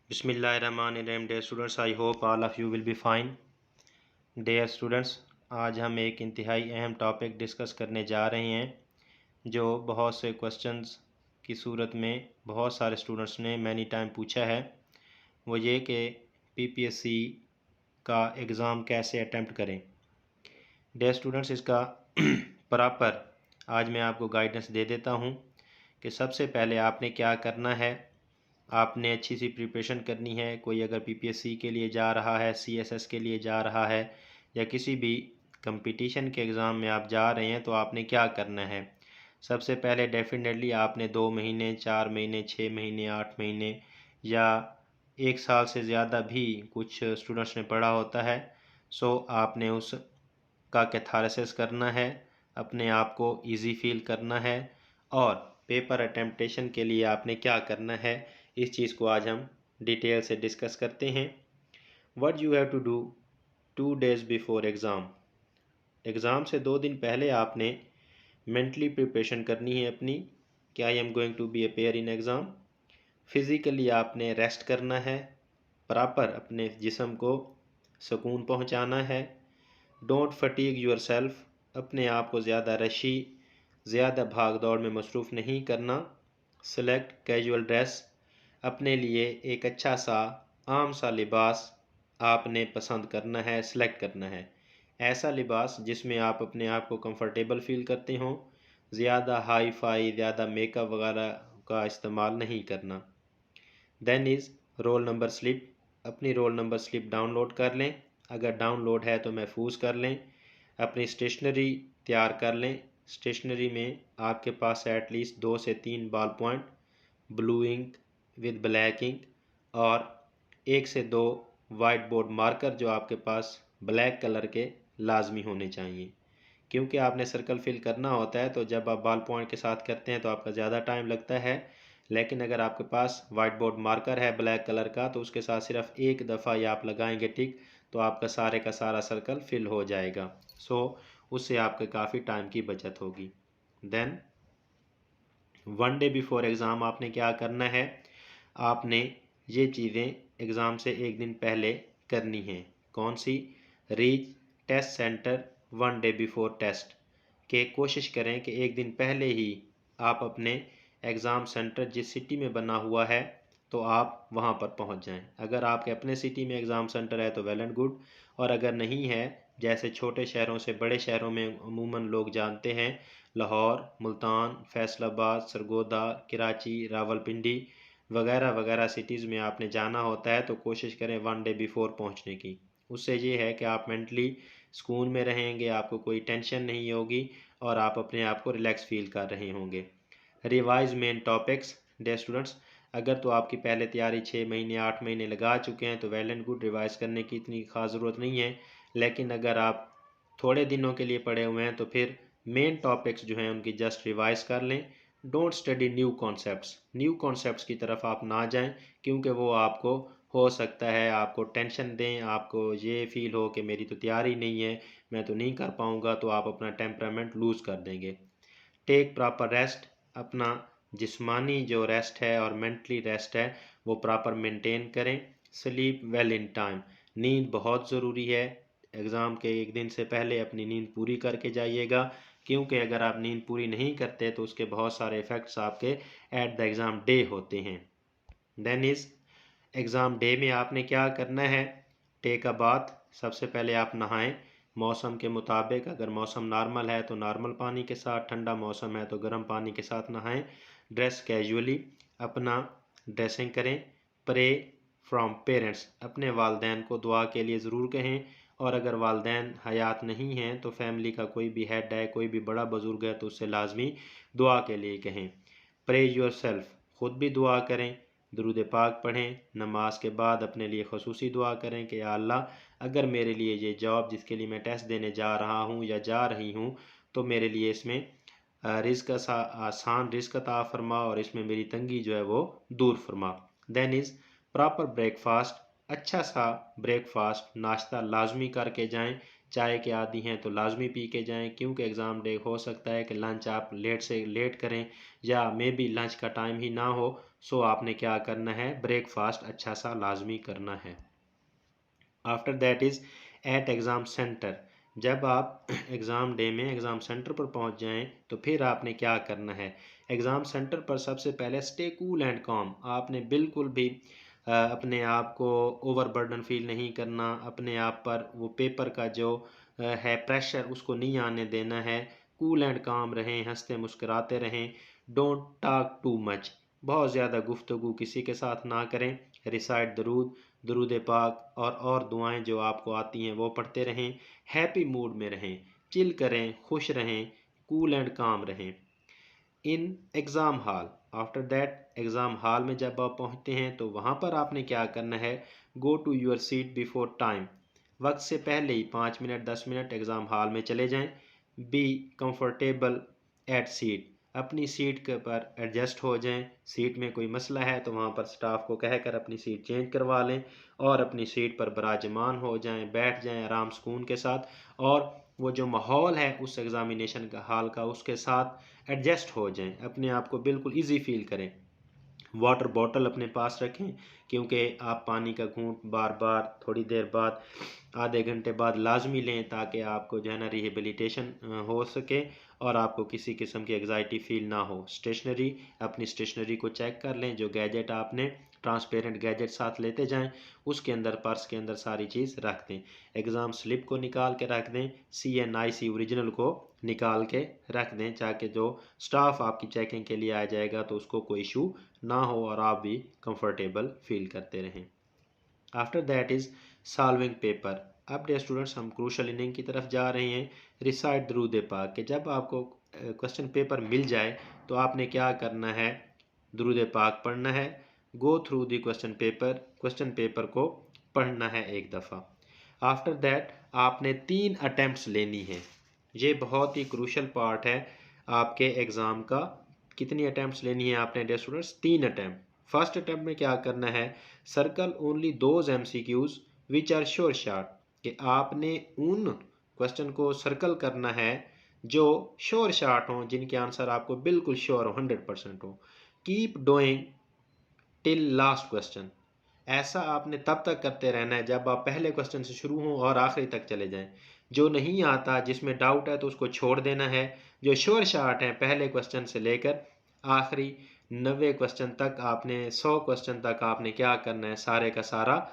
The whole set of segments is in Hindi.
बिस्मिल्लाहिर्रहमानिर्रहीम। Dear students, I hope all of you will be fine. Dear students, आज हम एक इंतहाई अहम टॉपिक डिस्कस करने जा रहे हैं जो बहुत से क्वेश्चंस की सूरत में बहुत सारे स्टूडेंट्स ने मैनी टाइम पूछा है। वो ये कि पीपीएससी का एग्ज़ाम कैसे अटैम्प्ट करें। डियर स्टूडेंट्स, इसका प्रॉपर आज मैं आपको गाइडेंस दे देता हूँ कि सबसे पहले आपने क्या करना है। आपने अच्छी सी प्रिपरेशन करनी है। कोई अगर पीपीएससी के लिए जा रहा है, सीएसएस के लिए जा रहा है या किसी भी कंपटीशन के एग्ज़ाम में आप जा रहे हैं तो आपने क्या करना है। सबसे पहले डेफिनेटली आपने 2 महीने, 4 महीने, 6 महीने, 8 महीने या 1 साल से ज़्यादा भी कुछ स्टूडेंट्स ने पढ़ा होता है। सो आपने उस का कैथारसिस करना है, अपने आप को ईजी फील करना है और पेपर अटेम्पटेशन के लिए आपने क्या करना है, इस चीज़ को आज हम डिटेल से डिस्कस करते हैं। What you have to do 2 days before exam. Exam से 2 दिन पहले आपने मेंटली प्रिपरेशन करनी है अपनी कि I am going to be appear in exam. Physically आपने रेस्ट करना है, प्रॉपर अपने जिस्म को सुकून पहुंचाना है। डोंट फटीग योर सेल्फ, अपने आप को ज़्यादा रशी, ज़्यादा भाग दौड़ में मसरूफ़ नहीं करना। सेलेक्ट कैजुअल ड्रेस, अपने लिए एक अच्छा सा आम सा लिबास आपने पसंद करना है, सेलेक्ट करना है। ऐसा लिबास जिसमें आप अपने आप को कंफर्टेबल फ़ील करते हों। ज़्यादा हाई फाई, ज़्यादा मेकअप वगैरह का इस्तेमाल नहीं करना। Then is roll number slip, अपनी रोल नंबर स्लिप डाउनलोड कर लें, अगर डाउनलोड है तो महफूज कर लें। अपनी स्टेशनरी तैयार कर लें। स्टेशनरी में आपके पास एटलीस्ट 2 से 3 ball point, blue ink with black ink और 1 से 2 वाइट बोर्ड मार्कर जो आपके पास ब्लैक कलर के लाजमी होने चाहिए, क्योंकि आपने सर्कल फिल करना होता है। तो जब आप बॉल पॉइंट के साथ करते हैं तो आपका ज़्यादा टाइम लगता है, लेकिन अगर आपके पास वाइट बोर्ड मार्कर है ब्लैक कलर का तो उसके साथ सिर्फ एक दफ़ा ही आप लगाएंगे टिक, तो आपका सारे का सारा सर्कल फिल हो जाएगा। सो उससे आपके काफ़ी टाइम की बचत होगी। देन 1 डे बिफोर एग्ज़ाम आपने क्या करना है, आपने ये चीज़ें एग्ज़ाम से 1 दिन पहले करनी हैं। कौन सी? Reach test centre 1 day before test, के कोशिश करें कि 1 दिन पहले ही आप अपने एग्ज़ाम सेंटर जिस सिटी में बना हुआ है तो आप वहां पर पहुंच जाएं। अगर आपके अपने सिटी में एग्ज़ाम सेंटर है तो वेल एंड गुड, और अगर नहीं है, जैसे छोटे शहरों से बड़े शहरों में अमूमन लोग जानते हैं, लाहौर, मुल्तान, फैसलाबाद, सरगोदा, कराची, रावलपिंडी वगैरह वगैरह सिटीज़ में आपने जाना होता है तो कोशिश करें 1 डे बिफोर पहुंचने की। उससे ये है कि आप मेंटली सुकून में रहेंगे, आपको कोई टेंशन नहीं होगी और आप अपने आप को रिलैक्स फील कर रहे होंगे। Revise main topics. Dear students, अगर तो आपकी पहले तैयारी 6 महीने 8 महीने लगा चुके हैं तो वेल एंड गुड, रिवाइज करने की इतनी ख़ास ज़रूरत नहीं है। लेकिन अगर आप थोड़े दिनों के लिए पढ़े हुए हैं तो फिर मेन टॉपिक्स जो हैं उनकी जस्ट रिवाइज कर लें। Don't study new concepts, new concepts की तरफ आप ना जाएं, क्योंकि वो आपको हो सकता है आपको टेंशन दें, आपको ये फील हो कि मेरी तो तैयारी नहीं है, मैं तो नहीं कर पाऊँगा, तो आप अपना टेम्परामेंट लूज़ कर देंगे। टेक प्रॉपर रेस्ट, अपना जिस्मानी जो रेस्ट है और मेंटली रेस्ट है वो प्रॉपर मेंटेन करें। स्लीप वेल इन टाइम, नींद बहुत ज़रूरी है। एग्ज़ाम के 1 दिन से पहले अपनी नींद पूरी करके जाइएगा, क्योंकि अगर आप नींद पूरी नहीं करते तो उसके बहुत सारे इफ़ेक्ट्स आपके एट द एग्ज़ाम डे होते हैं। देन इज़ एग्ज़ाम डे में आपने क्या करना है, टेक अ बाथ, सबसे पहले आप नहाएं मौसम के मुताबिक। अगर मौसम नॉर्मल है तो नॉर्मल पानी के साथ, ठंडा मौसम है तो गर्म पानी के साथ नहाएं। ड्रेस कैजुअली, अपना ड्रेसिंग करें। प्रे फ्रॉम पेरेंट्स, अपने वालदैन को दुआ के लिए ज़रूर कहें, और अगर वालदैन हयात नहीं हैं तो फैमिली का कोई भी हेड है, कोई भी बड़ा बुज़ुर्ग है तो उससे लाजमी दुआ के लिए कहें। प्रे योर सेल्फ, ख़ुद भी दुआ करें, दुरूद पाक पढ़ें। नमाज के बाद अपने लिए खसूसी दुआ करें कि या अल्लाह, अगर मेरे लिए ये जॉब जिसके लिए मैं टेस्ट देने जा रहा हूँ या जा रही हूँ तो मेरे लिए इसमें रिज़्क़ आसान रिज़्क़ अता फरमा और इसमें मेरी तंगी जो है वो दूर फरमा। देन इज़ प्रॉपर ब्रेकफास्ट, अच्छा सा ब्रेकफास्ट नाश्ता लाजमी करके जाएं। चाय के आदी हैं तो लाजमी पी के जाएं, क्योंकि एग्ज़ाम डे हो सकता है कि लंच आप लेट से लेट करें या मे बी लंच का टाइम ही ना हो, सो आपने क्या करना है, ब्रेकफास्ट अच्छा सा लाजमी करना है। After that is at exam centre. जब आप एग्ज़ाम डे में एग्ज़ाम सेंटर पर पहुंच जाएं तो फिर आपने क्या करना है, एग्ज़ाम सेंटर पर सबसे पहले स्टे कूल एंड कॉम। आपने बिल्कुल भी अपने आप को ओवरबर्डन फील नहीं करना, अपने आप पर वो पेपर का जो है प्रेशर उसको नहीं आने देना है। कूल एंड काम रहें, हंसते मुस्कुराते रहें। डोंट टॉक टू मच, बहुत ज़्यादा गुफ्तगू किसी के साथ ना करें। रिसाइट दरूद, दरूद पाक और दुआएं जो आपको आती हैं वो पढ़ते रहें। हैप्पी मूड में रहें, चिल करें, खुश रहें, कूल एंड काम रहें। In exam hall, after that exam hall में जब आप पहुंचते हैं तो वहां पर आपने क्या करना है, go to your seat before time. वक्त से पहले ही 5 मिनट 10 मिनट एग्ज़ाम हॉल में चले जाएं। बी कंफर्टेबल एट सीट, अपनी सीट के पर एडजस्ट हो जाएं। सीट में कोई मसला है तो वहाँ पर स्टाफ को कहकर अपनी सीट चेंज करवा लें और अपनी सीट पर बराजमान हो जाएं, बैठ जाएं आराम सुकून के साथ। और वो जो माहौल है उस एग्ज़ामिनेशन का हाल का उसके साथ एडजस्ट हो जाएं, अपने आप को बिल्कुल ईजी फील करें। वाटर बॉटल अपने पास रखें, क्योंकि आप पानी का घूंट बार बार थोड़ी देर बाद, आधे घंटे बाद लाजमी लें, ताकि आपको जो है ना रिहेबिलिटेशन हो सके और आपको किसी किस्म की एग्जाइटी फील ना हो। स्टेशनरी, अपनी स्टेशनरी को चेक कर लें। जो गैजेट आपने ट्रांसपेरेंट गैजेट साथ लेते जाएं, उसके अंदर पर्स के अंदर सारी चीज़ रख दें। एग्ज़ाम स्लिप को निकाल के रख दें। CNIC ओरिजिनल को निकाल के रख दें, ताकि जो स्टाफ आपकी चेकिंग के लिए आ जाएगा तो उसको कोई इशू ना हो और आप भी कंफर्टेबल फील करते रहें। After that is solving paper. अब डियर स्टूडेंट्स, हम क्रूशल इनिंग की तरफ जा रहे हैं। रिसाइट दरूद पाक के जब आपको क्वेश्चन पेपर मिल जाए तो आपने क्या करना है, दरूद पाक पढ़ना है। Go through the question paper को पढ़ना है एक दफ़ा। आफ्टर दैट आपने 3 अटैम्प्ट्स लेनी है। ये बहुत ही क्रूशल पार्ट है आपके एग्ज़ाम का। कितनी अटैम्प्ट्स लेनी है आपने dear students, 3 attempt. First attempt में क्या करना है, circle only those MCQs which are sure shot, कि आपने उन क्वेश्चन को सर्कल करना है जो श्योर शॉट हों, जिनके आंसर आपको बिल्कुल श्योर हो, 100% हो। Keep doing till last question, ऐसा आपने तब तक करते रहना है जब आप पहले क्वेश्चन से शुरू हों और आखिरी तक चले जाएं। जो नहीं आता, जिसमें डाउट है, तो उसको छोड़ देना है। जो श्योर शॉट है पहले क्वेश्चन से लेकर आखिरी 90 क्वेश्चन तक, आपने 100 क्वेश्चन तक आपने क्या करना है, सारे का सारा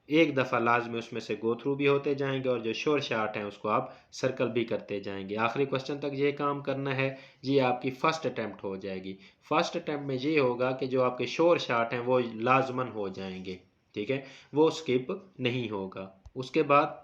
एक दफ़ा लाजमी उसमें से गो थ्रू भी होते जाएंगे और जो श्योर शॉट हैं उसको आप सर्कल भी करते जाएंगे। आखिरी क्वेश्चन तक ये काम करना है। ये आपकी फ़र्स्ट अटैम्प्ट हो जाएगी। फर्स्ट अटैम्प्ट में ये होगा कि जो आपके श्योर शॉट हैं वो लाजमन हो जाएंगे, ठीक है, वो स्किप नहीं होगा। उसके बाद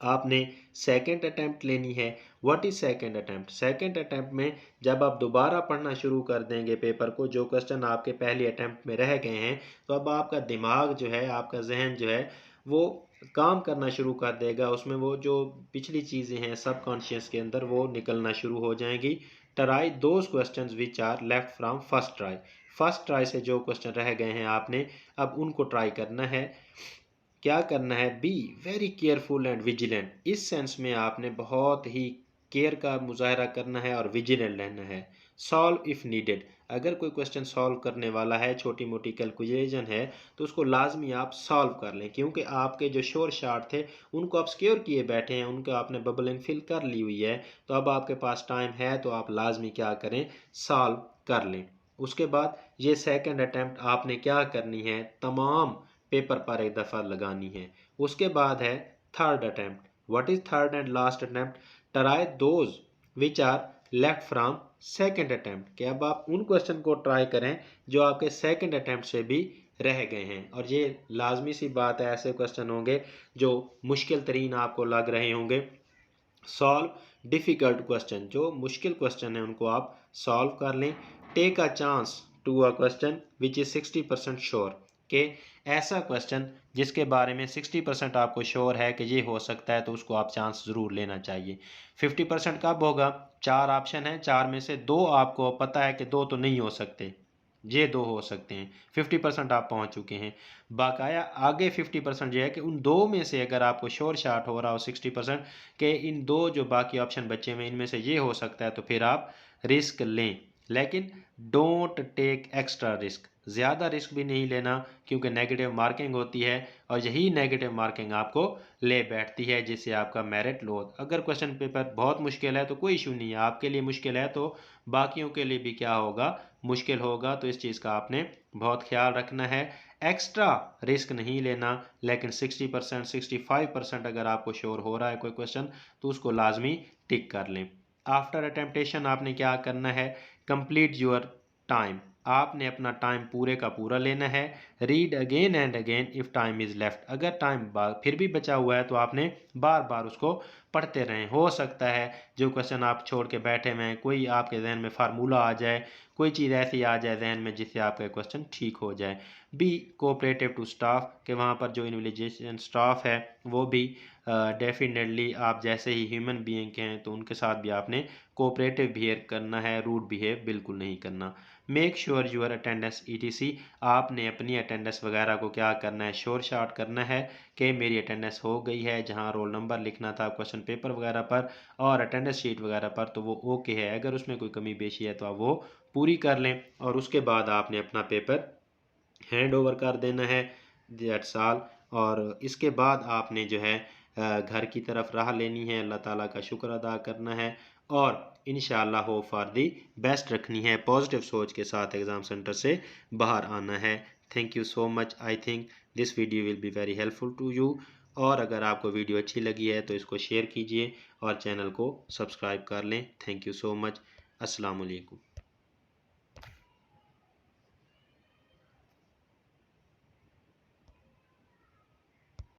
आपने सेकंड अटैम्प्ट लेनी है। What is second attempt, second attempt में जब आप दोबारा पढ़ना शुरू कर देंगे पेपर को, जो क्वेश्चन आपके पहले अटैम्प्ट में रह गए हैं, तो अब आपका दिमाग जो है, आपका जहन जो है वो काम करना शुरू कर देगा। उसमें वो जो पिछली चीज़ें हैं सबकॉन्शियस के अंदर वो निकलना शुरू हो जाएंगी। Try those question which are left from first try, first try से जो क्वेश्चन रह गए हैं आपने अब उनको ट्राई करना है। क्या करना है, be very careful and vigilant, इस सेंस में आपने बहुत ही केयर का मुजाहरा करना है और विजिलेंट रहना है। सॉल्व इफ़ नीडेड, अगर कोई क्वेश्चन सॉल्व करने वाला है, छोटी मोटी कैलकुलेशन है, तो उसको लाजमी आप सॉल्व कर लें, क्योंकि आपके जो श्योर शॉट थे उनको आप सिक्योर किए बैठे हैं, उनको आपने बबलिंग फिल कर ली हुई है, तो अब आपके पास टाइम है तो आप लाजमी क्या करें, सॉल्व कर लें। उसके बाद ये सेकंड अटैम्प्ट आपने क्या करनी है, तमाम पेपर पर एक दफ़ा लगानी है। उसके बाद है third attempt. What is third and last attempt, try those which are left from second attempt, कि अब आप उन क्वेश्चन को ट्राई करें जो आपके सेकंड अटैम्प्ट से भी रह गए हैं। और ये लाजमी सी बात है, ऐसे क्वेश्चन होंगे जो मुश्किल तरीन आपको लग रहे होंगे। सॉल्व डिफ़िकल्ट क्वेश्चन, जो मुश्किल क्वेश्चन है उनको आप सॉल्व कर लें। Take a chance to a question which is 60% sure, के ऐसा क्वेश्चन जिसके बारे में 60% आपको श्योर है कि ये हो सकता है, तो उसको आप चांस ज़रूर लेना चाहिए। 50% कब होगा, 4 ऑप्शन है, 4 में से 2 आपको पता है कि 2 तो नहीं हो सकते, ये 2 हो सकते हैं, 50% आप पहुंच चुके हैं। बाकाया आगे 50% ये है कि उन 2 में से अगर आपको श्योर शॉट हो रहा हो 60% के इन 2 जो बाकी ऑप्शन बचे हुए इनमें से ये हो सकता है, तो फिर आप रिस्क लें। लेकिन डोंट टेक एक्स्ट्रा रिस्क, ज़्यादा रिस्क भी नहीं लेना, क्योंकि नेगेटिव मार्किंग होती है और यही नेगेटिव मार्किंग आपको ले बैठती है, जिससे आपका मेरिट लो। अगर क्वेश्चन पेपर बहुत मुश्किल है तो कोई इशू नहीं है, आपके लिए मुश्किल है तो बाकियों के लिए भी क्या होगा, मुश्किल होगा। तो इस चीज़ का आपने बहुत ख्याल रखना है। एक्स्ट्रा रिस्क नहीं लेना, लेकिन 60% 65% अगर आपको श्योर हो रहा है कोई क्वेश्चन तो उसको लाजमी टिक कर लें। आफ्टर अटेम्प्टेशन आपने क्या करना है, कंप्लीट योर टाइम, आपने अपना टाइम पूरे का पूरा लेना है। Read again and again if time is left, अगर टाइम फिर भी बचा हुआ है तो आपने बार बार उसको पढ़ते रहें। हो सकता है जो क्वेश्चन आप छोड़ के बैठे हुए हैं, कोई आपके जहन में फार्मूला आ जाए, कोई चीज़ ऐसी आ जाए जहन में जिससे आपका क्वेश्चन ठीक हो जाए। बी कोऑपरेटिव टू स्टाफ, के वहाँ पर जो इन्विजिलेशन स्टाफ है वो भी डेफिनेटली आप जैसे ही ह्यूमन बीइंग के हैं तो उनके साथ भी आपने कोऑपरेटिव बिहेव करना है, रूड बिहेव बिल्कुल नहीं करना। Make sure your attendance ETC, आपने अपनी अटेंडेंस वगैरह को क्या करना है, श्योर शॉट करना है कि मेरी अटेंडेंस हो गई है, जहाँ रोल नंबर लिखना था क्वेश्चन पेपर वगैरह पर और अटेंडेंस शीट वगैरह पर तो वो ओके है। अगर उसमें कोई कमी पेशी है तो आप वो पूरी कर लें और उसके बाद आपने अपना पेपर हैंड ओवर कर देना है, दैट्स ऑल। और इसके बाद आपने जो है घर की तरफ राह लेनी है, अल्लाह ताला का शुक्र अदा करना है और इंशाअल्लाह होप फॉर दी बेस्ट रखनी है, पॉजिटिव सोच के साथ एग्ज़ाम सेंटर से बाहर आना है। Thank you so much, I think this video will be very helpful to you. और अगर आपको वीडियो अच्छी लगी है तो इसको शेयर कीजिए और चैनल को सब्सक्राइब कर लें। थैंक यू सो मच, अस्सलाम वालेकुम।